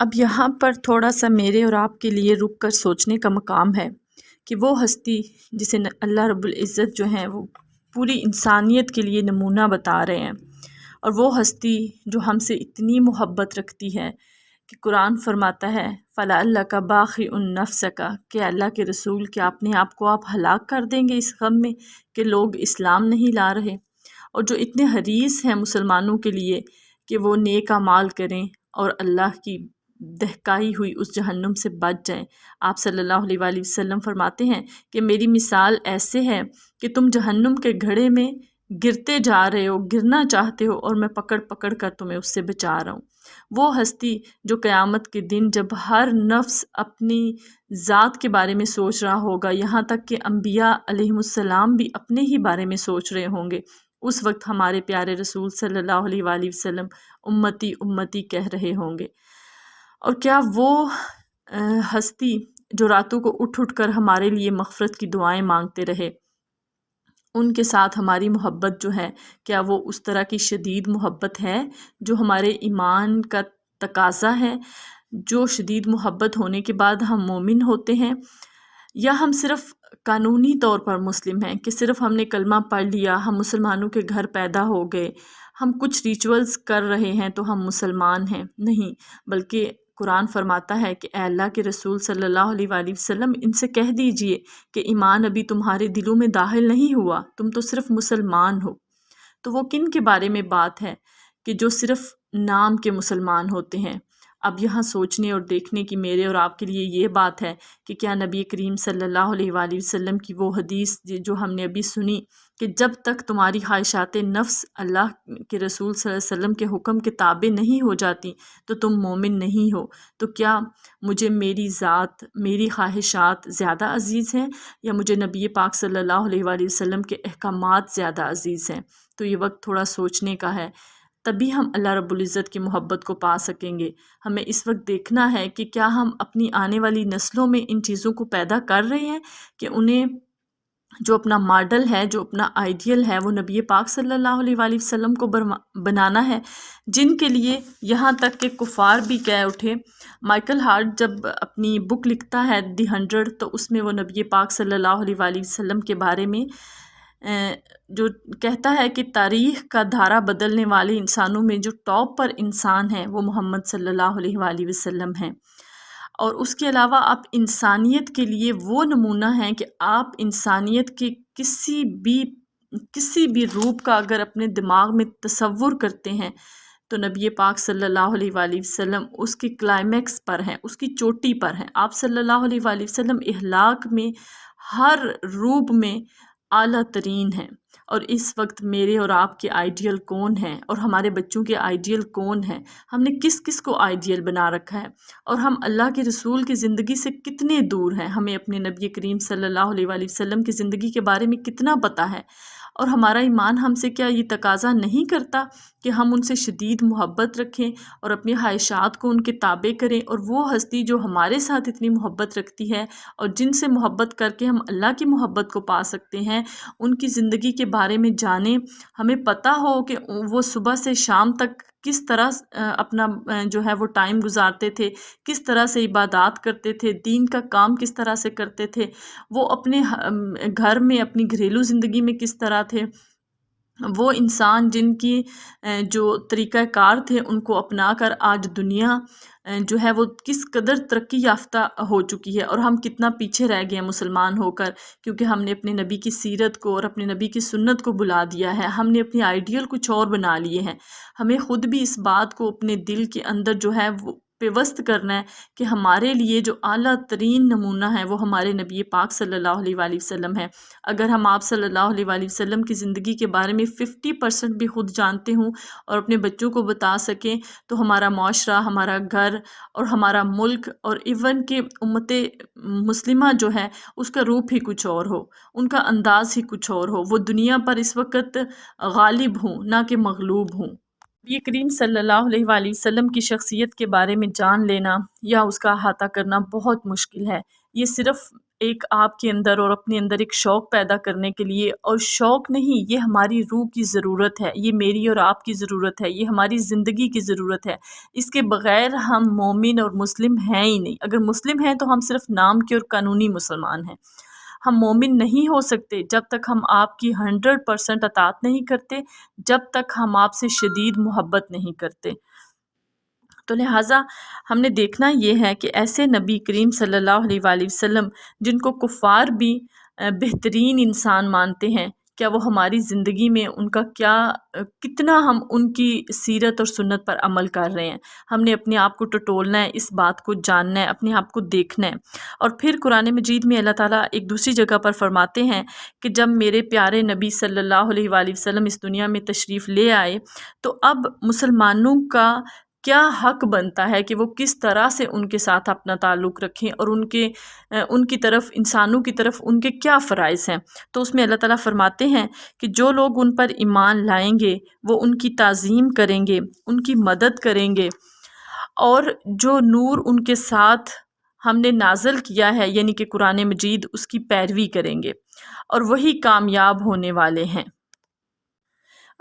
اب یہاں پر تھوڑا سا میرے اور آپ کے لیے رک کر سوچنے کا مقام ہے کہ وہ ہستی جسے اللہ رب العزت جو ہیں وہ پوری انسانیت کے لیے نمونہ بتا رہے ہیں، اور وہ ہستی جو ہم سے اتنی محبت رکھتی ہے کہ قرآن فرماتا ہے فَلَعَلَّكَ بَاخِعٌ نَفْسَكَ کہ اللہ کے رسول کہ اپنے آپ کو آپ ہلاک کر دیں گے اس غم میں کہ لوگ اسلام نہیں لا رہے، اور جو اتنے حریص ہیں مسلمانوں کے لیے کہ وہ نیک اعمال کریں اور اللہ کی دہکائی ہوئی اس جہنم سے بچ جائیں۔ آپ صلی اللہ علیہ وآلہ وسلم فرماتے ہیں کہ میری مثال ایسے ہے کہ تم جہنم کے گھڑے میں گرتے جا رہے ہو، گرنا چاہتے ہو، اور میں پکڑ پکڑ کر تمہیں اس سے بچا رہا ہوں۔ وہ ہستی جو قیامت کے دن جب ہر نفس اپنی ذات کے بارے میں سوچ رہا ہوگا، یہاں تک کہ انبیاء علیہم السلام بھی اپنے ہی بارے میں سوچ رہے ہوں گے، اس وقت ہمارے پیارے رسول صلی اللہ علیہ وآلہ وسلم امتی امتی کہہ رہے ہوں گے۔ اور کیا وہ ہستی جو راتوں کو اٹھ اٹھ کر ہمارے لیے مغفرت کی دعائیں مانگتے رہے، ان کے ساتھ ہماری محبت جو ہے، کیا وہ اس طرح کی شدید محبت ہے جو ہمارے ایمان کا تقاضا ہے، جو شدید محبت ہونے کے بعد ہم مومن ہوتے ہیں، یا ہم صرف قانونی طور پر مسلم ہیں کہ صرف ہم نے کلمہ پڑھ لیا، ہم مسلمانوں کے گھر پیدا ہو گئے، ہم کچھ ریچولز کر رہے ہیں تو ہم مسلمان ہیں؟ نہیں، بلکہ قرآن فرماتا ہے کہ اے اللہ کے رسول صلی اللہ علیہ وآلہ وسلم ان سے کہہ دیجئے کہ ایمان ابھی تمہارے دلوں میں داخل نہیں ہوا، تم تو صرف مسلمان ہو۔ تو وہ کن کے بارے میں بات ہے کہ جو صرف نام کے مسلمان ہوتے ہیں؟ اب یہاں سوچنے اور دیکھنے کی میرے اور آپ کے لیے یہ بات ہے کہ کیا نبی کریم صلی اللہ علیہ وآلہ وسلم کی وہ حدیث جو ہم نے ابھی سنی کہ جب تک تمہاری خواہشات نفس اللہ کے رسول صلی اللہ علیہ وسلم کے حکم کے تابع نہیں ہو جاتی تو تم مومن نہیں ہو، تو کیا مجھے میری ذات، میری خواہشات زیادہ عزیز ہیں یا مجھے نبی پاک صلی اللہ علیہ وآلہ وسلم کے احکامات زیادہ عزیز ہیں؟ تو یہ وقت تھوڑا سوچنے کا ہے، تبھی ہم اللہ رب العزت کی محبت کو پا سکیں گے۔ ہمیں اس وقت دیکھنا ہے کہ کیا ہم اپنی آنے والی نسلوں میں ان چیزوں کو پیدا کر رہے ہیں کہ انہیں جو اپنا ماڈل ہے، جو اپنا آئیڈیل ہے، وہ نبی پاک صلی اللہ علیہ وآلہ وسلم کو بنانا ہے، جن کے لیے یہاں تک کہ کفار بھی کہہ اٹھے۔ مائیکل ہارٹ جب اپنی بک لکھتا ہے دی 100 تو اس میں وہ نبی پاک صلی اللہ علیہ وآلہ وسلم کے بارے میں جو کہتا ہے کہ تاریخ کا دھارا بدلنے والے انسانوں میں جو ٹاپ پر انسان ہے وہ محمد صلی اللہ علیہ وآلہ وسلم ہیں، اور اس کے علاوہ آپ انسانیت کے لیے وہ نمونہ ہیں کہ آپ انسانیت کے کسی بھی روپ کا اگر اپنے دماغ میں تصور کرتے ہیں تو نبی پاک صلی اللہ علیہ وآلہ وسلم اس کی کلائمیکس پر ہیں، اس کی چوٹی پر ہیں۔ آپ صلی اللہ علیہ وآلہ وسلم اخلاق میں ہر روپ میں اعلیٰ ترین ہیں، اور اس وقت میرے اور آپ کے آئیڈیل کون ہیں اور ہمارے بچوں کے آئیڈیل کون ہیں؟ ہم نے کس کس کو آئیڈیل بنا رکھا ہے، اور ہم اللہ کے رسول کی زندگی سے کتنے دور ہیں؟ ہمیں اپنے نبی کریم صلی اللہ علیہ وآلہ وسلم کی زندگی کے بارے میں کتنا پتہ ہے؟ اور ہمارا ایمان ہم سے کیا یہ تقاضا نہیں کرتا کہ ہم ان سے شدید محبت رکھیں اور اپنی خواہشات کو ان کے تابع کریں؟ اور وہ ہستی جو ہمارے ساتھ اتنی محبت رکھتی ہے اور جن سے محبت کر کے ہم اللہ کی محبت کو پا سکتے ہیں، ان کی زندگی کے بارے میں جانیں، ہمیں پتہ ہو کہ وہ صبح سے شام تک کس طرح اپنا جو ہے وہ ٹائم گزارتے تھے، کس طرح سے عبادات کرتے تھے، دین کا کام کس طرح سے کرتے تھے، وہ اپنے گھر میں اپنی گھریلو زندگی میں کس طرح تھے، وہ انسان جن کی جو طریقہ کار تھے ان کو اپنا کر آج دنیا جو ہے وہ کس قدر ترقی یافتہ ہو چکی ہے، اور ہم کتنا پیچھے رہ گئے ہیں مسلمان ہو کر، کیونکہ ہم نے اپنے نبی کی سیرت کو اور اپنے نبی کی سنت کو بلا دیا ہے، ہم نے اپنی آئیڈیل کچھ اور بنا لیے ہیں۔ ہمیں خود بھی اس بات کو اپنے دل کے اندر جو ہے وہ پیوست کرنا ہے کہ ہمارے لیے جو اعلیٰ ترین نمونہ ہے وہ ہمارے نبی پاک صلی اللہ علیہ وآلہ وسلم ہے۔ اگر ہم آپ صلی اللہ علیہ وآلہ وسلم کی زندگی کے بارے میں 50% بھی خود جانتے ہوں اور اپنے بچوں کو بتا سکیں تو ہمارا معاشرہ، ہمارا گھر اور ہمارا ملک اور ایون کہ امت مسلمہ جو ہے اس کا روپ ہی کچھ اور ہو، ان کا انداز ہی کچھ اور ہو، وہ دنیا پر اس وقت غالب ہوں نہ کہ مغلوب ہوں۔ نبی کریم صلی اللہ علیہ وآلہ وسلم کی شخصیت کے بارے میں جان لینا یا اس کا احاطہ کرنا بہت مشکل ہے۔ یہ صرف ایک آپ کے اندر اور اپنے اندر ایک شوق پیدا کرنے کے لیے، اور شوق نہیں، یہ ہماری روح کی ضرورت ہے، یہ میری اور آپ کی ضرورت ہے، یہ ہماری زندگی کی ضرورت ہے۔ اس کے بغیر ہم مومن اور مسلم ہیں ہی نہیں۔ اگر مسلم ہیں تو ہم صرف نام کے اور قانونی مسلمان ہیں، ہم مومن نہیں ہو سکتے جب تک ہم آپ کی 100% اطاعت نہیں کرتے، جب تک ہم آپ سے شدید محبت نہیں کرتے۔ تو لہٰذا ہم نے دیکھنا یہ ہے کہ ایسے نبی کریم صلی اللہ علیہ وآلہ وسلم جن کو کفار بھی بہترین انسان مانتے ہیں، کیا وہ ہماری زندگی میں ان کا کتنا ہم ان کی سیرت اور سنت پر عمل کر رہے ہیں۔ ہم نے اپنے آپ کو ٹٹولنا ہے، اس بات کو جاننا ہے، اپنے آپ کو دیکھنا ہے۔ اور پھر قرآن مجید میں اللہ تعالیٰ ایک دوسری جگہ پر فرماتے ہیں کہ جب میرے پیارے نبی صلی اللہ علیہ وآلہ وسلم اس دنیا میں تشریف لے آئے تو اب مسلمانوں کا کیا حق بنتا ہے کہ وہ کس طرح سے ان کے ساتھ اپنا تعلق رکھیں، اور ان کی طرف، انسانوں کی طرف ان کے کیا فرائض ہیں۔ تو اس میں اللہ تعالیٰ فرماتے ہیں کہ جو لوگ ان پر ایمان لائیں گے وہ ان کی تعظیم کریں گے، ان کی مدد کریں گے، اور جو نور ان کے ساتھ ہم نے نازل کیا ہے یعنی کہ قرآن مجید، اس کی پیروی کریں گے، اور وہی کامیاب ہونے والے ہیں۔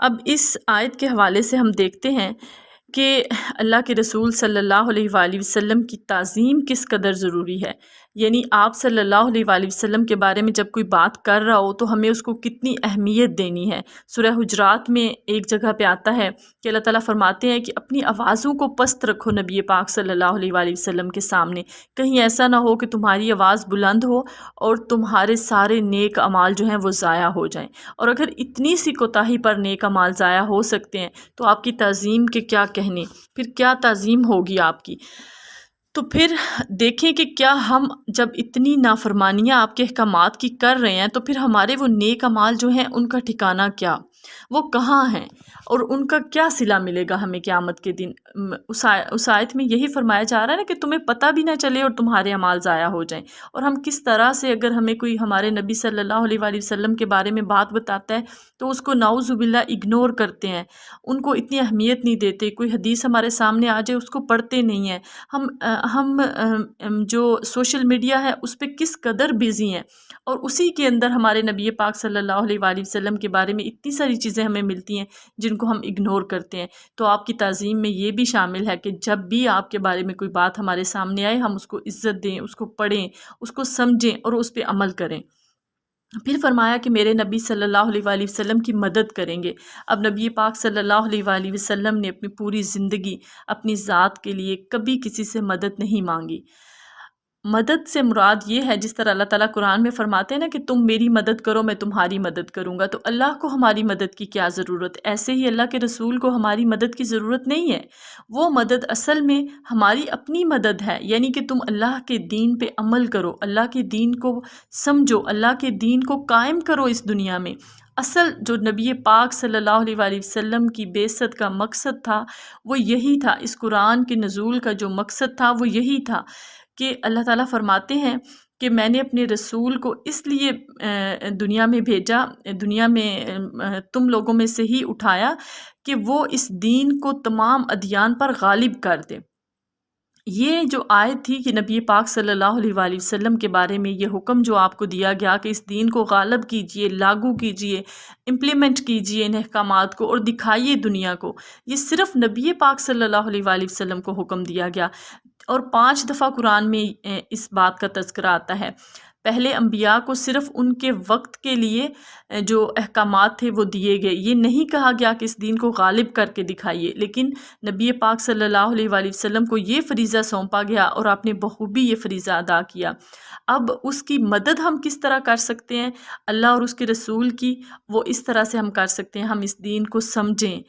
اب اس آیت کے حوالے سے ہم دیکھتے ہیں کہ اللہ کے رسول صلی اللہ علیہ وآلہ وسلم کی تعظیم کس قدر ضروری ہے۔ یعنی آپ صلی اللہ علیہ وآلہ وسلم کے بارے میں جب کوئی بات کر رہا ہو تو ہمیں اس کو کتنی اہمیت دینی ہے۔ سورہ حجرات میں ایک جگہ پہ آتا ہے کہ اللہ تعالیٰ فرماتے ہیں کہ اپنی آوازوں کو پست رکھو نبی پاک صلی اللہ علیہ وآلہ وسلم کے سامنے، کہیں ایسا نہ ہو کہ تمہاری آواز بلند ہو اور تمہارے سارے نیک اعمال جو ہیں وہ ضائع ہو جائیں۔ اور اگر اتنی سی کوتاہی پر نیک اعمال ضائع ہو سکتے ہیں تو آپ کی تعظیم کے کیا کہنے، پھر کیا تعظیم ہوگی آپ کی۔ تو پھر دیکھیں کہ کیا ہم جب اتنی نافرمانیاں آپ کے احکامات کی کر رہے ہیں تو پھر ہمارے وہ نیک اعمال جو ہیں ان کا ٹھکانہ کیا، وہ کہاں ہیں، اور ان کا کیا صلہ ملے گا ہمیں قیامت کے دن۔ اس آیت میں یہی فرمایا جا رہا ہے نا کہ تمہیں پتہ بھی نہ چلے اور تمہارے اعمال ضائع ہو جائیں۔ اور ہم کس طرح سے، اگر ہمیں کوئی ہمارے نبی صلی اللہ علیہ وآلہ وسلم کے بارے میں بات بتاتا ہے تو اس کو نعوذ باللہ اگنور کرتے ہیں، ان کو اتنی اہمیت نہیں دیتے۔ کوئی حدیث ہمارے سامنے آ جائے اس کو پڑھتے نہیں ہیں۔ ہم جو سوشل میڈیا ہے اس پہ کس قدر بیزی ہیں، اور اسی کے اندر ہمارے نبی پاک صلی اللہ علیہ وآلہ وسلم کے بارے میں اتنی ساری چیزیں ہمیں ملتی ہیں جن کو ہم اگنور کرتے ہیں۔ تو آپ کی تعظیم میں یہ بھی شامل ہے کہ جب بھی آپ کے بارے میں کوئی بات ہمارے سامنے آئے ہم اس کو عزت دیں، اس کو پڑھیں، اس کو سمجھیں اور اس پہ عمل کریں۔ پھر فرمایا کہ میرے نبی صلی اللہ علیہ وآلہ وسلم کی مدد کریں گے۔ اب نبی پاک صلی اللہ علیہ وآلہ وسلم نے اپنی پوری زندگی اپنی ذات کے لیے کبھی کسی سے مدد نہیں مانگی۔ مدد سے مراد یہ ہے، جس طرح اللہ تعالیٰ قرآن میں فرماتے ہیں نا کہ تم میری مدد کرو میں تمہاری مدد کروں گا، تو اللہ کو ہماری مدد کی کیا ضرورت؟ ایسے ہی اللہ کے رسول کو ہماری مدد کی ضرورت نہیں ہے۔ وہ مدد اصل میں ہماری اپنی مدد ہے، یعنی کہ تم اللہ کے دین پہ عمل کرو، اللہ کے دین کو سمجھو، اللہ کے دین کو قائم کرو اس دنیا میں۔ اصل جو نبی پاک صلی اللہ علیہ وآلہ وسلم کی بعثت کا مقصد تھا وہ یہی تھا، اس قرآن کے نزول کا جو مقصد تھا وہ یہی تھا کہ اللہ تعالیٰ فرماتے ہیں کہ میں نے اپنے رسول کو اس لیے دنیا میں بھیجا، دنیا میں تم لوگوں میں سے ہی اٹھایا کہ وہ اس دین کو تمام ادیان پر غالب کر دے۔ یہ جو آیت تھی کہ نبی پاک صلی اللہ علیہ وآلہ وسلم کے بارے میں یہ حکم جو آپ کو دیا گیا کہ اس دین کو غالب کیجئے، لاگو کیجئے، امپلیمنٹ کیجئے ان احکامات کو اور دکھائیے دنیا کو، یہ صرف نبی پاک صلی اللہ علیہ وآلہ وسلم کو حکم دیا گیا۔ اور 5 دفعہ قرآن میں اس بات کا تذکرہ آتا ہے۔ پہلے انبیاء کو صرف ان کے وقت کے لیے جو احکامات تھے وہ دیے گئے، یہ نہیں کہا گیا کہ اس دین کو غالب کر کے دکھائیے، لیکن نبی پاک صلی اللہ علیہ وآلہ وسلم کو یہ فریضہ سونپا گیا اور آپ نے بخوبی یہ فریضہ ادا کیا۔ اب اس کی مدد ہم کس طرح کر سکتے ہیں؟ اللہ اور اس کے رسول کی، وہ اس طرح سے ہم کر سکتے ہیں، ہم اس دین کو سمجھیں،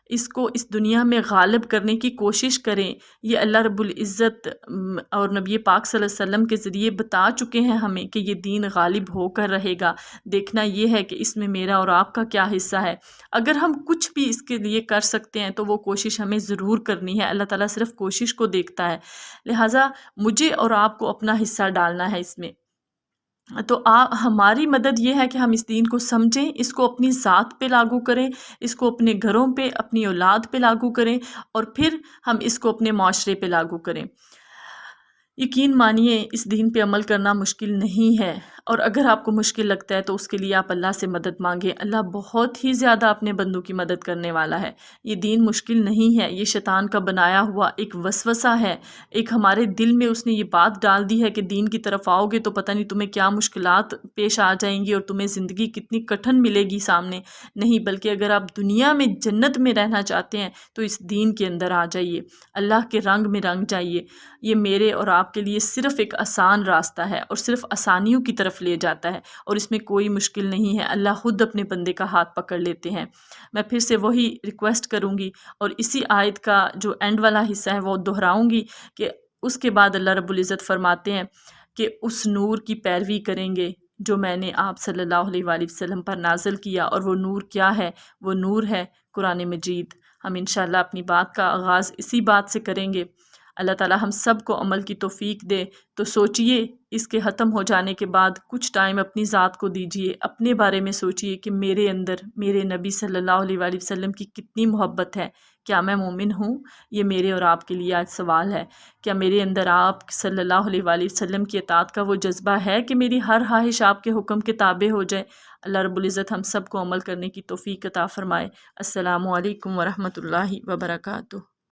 اس کو اس دنیا میں غالب کرنے کی کوشش کریں۔ یہ اللہ رب العزت اور نبی پاک صلی اللہ علیہ وسلم کے ذریعے بتا چکے ہیں ہمیں کہ یہ دین غالب ہو کر رہے گا۔ دیکھنا یہ ہے کہ اس میں میرا اور آپ کا کیا حصہ ہے۔ اگر ہم کچھ بھی اس کے لیے کر سکتے ہیں تو وہ کوشش ہمیں ضرور کرنی ہے۔ اللہ تعالیٰ صرف کوشش کو دیکھتا ہے، لہٰذا مجھے اور آپ کو اپنا حصہ ڈالنا ہے اس میں۔ تو ہماری مدد یہ ہے کہ ہم اس دین کو سمجھیں، اس کو اپنی ذات پہ لاگو کریں، اس کو اپنے گھروں پہ، اپنی اولاد پہ لاگو کریں، اور پھر ہم اس کو اپنے معاشرے پہ لاگو کریں۔ یقین مانیے اس دین پہ عمل کرنا مشکل نہیں ہے، اور اگر آپ کو مشکل لگتا ہے تو اس کے لیے آپ اللہ سے مدد مانگیں۔ اللہ بہت ہی زیادہ اپنے بندوں کی مدد کرنے والا ہے۔ یہ دین مشکل نہیں ہے، یہ شیطان کا بنایا ہوا ایک وسوسہ ہے، ایک ہمارے دل میں اس نے یہ بات ڈال دی ہے کہ دین کی طرف آؤ گے تو پتہ نہیں تمہیں کیا مشکلات پیش آ جائیں گی اور تمہیں زندگی کتنی کٹھن ملے گی سامنے۔ نہیں، بلکہ اگر آپ دنیا میں جنت میں رہنا چاہتے ہیں تو اس دین کے اندر آ جائیے، اللہ کے رنگ میں رنگ جائیے۔ یہ میرے اور آپ کے لیے صرف ایک آسان راستہ ہے اور صرف آسانیوں کی طرف لے جاتا ہے، اور اس میں کوئی مشکل نہیں ہے۔ اللہ خود اپنے بندے کا ہاتھ پکڑ لیتے ہیں۔ میں پھر سے وہی ریکویسٹ کروں گی اور اسی آیت کا جو اینڈ والا حصہ ہے وہ دہراؤں گی کہ اس کے بعد اللہ رب العزت فرماتے ہیں کہ اس نور کی پیروی کریں گے جو میں نے آپ صلی اللہ علیہ وآلہ وسلم پر نازل کیا، اور وہ نور کیا ہے؟ وہ نور ہے قرآن مجید۔ ہم انشاءاللہ اپنی بات کا آغاز اسی بات سے کریں گے۔ اللہ تعالی ہم سب کو عمل کی توفیق دے۔ تو سوچئے، اس کے ختم ہو جانے کے بعد کچھ ٹائم اپنی ذات کو دیجئے، اپنے بارے میں سوچئے کہ میرے اندر میرے نبی صلی اللہ علیہ وآلہ وسلم کی کتنی محبت ہے۔ کیا میں مومن ہوں؟ یہ میرے اور آپ کے لیے آج سوال ہے۔ کیا میرے اندر آپ صلی اللہ علیہ وآلہ وسلم کی اطاعت کا وہ جذبہ ہے کہ میری ہر خواہش آپ کے حکم کے تابع ہو جائے؟ اللہ رب العزت ہم سب کو عمل کرنے کی توفیق عطا فرمائے۔ السلام علیکم ورحمۃ اللہ وبرکاتہ۔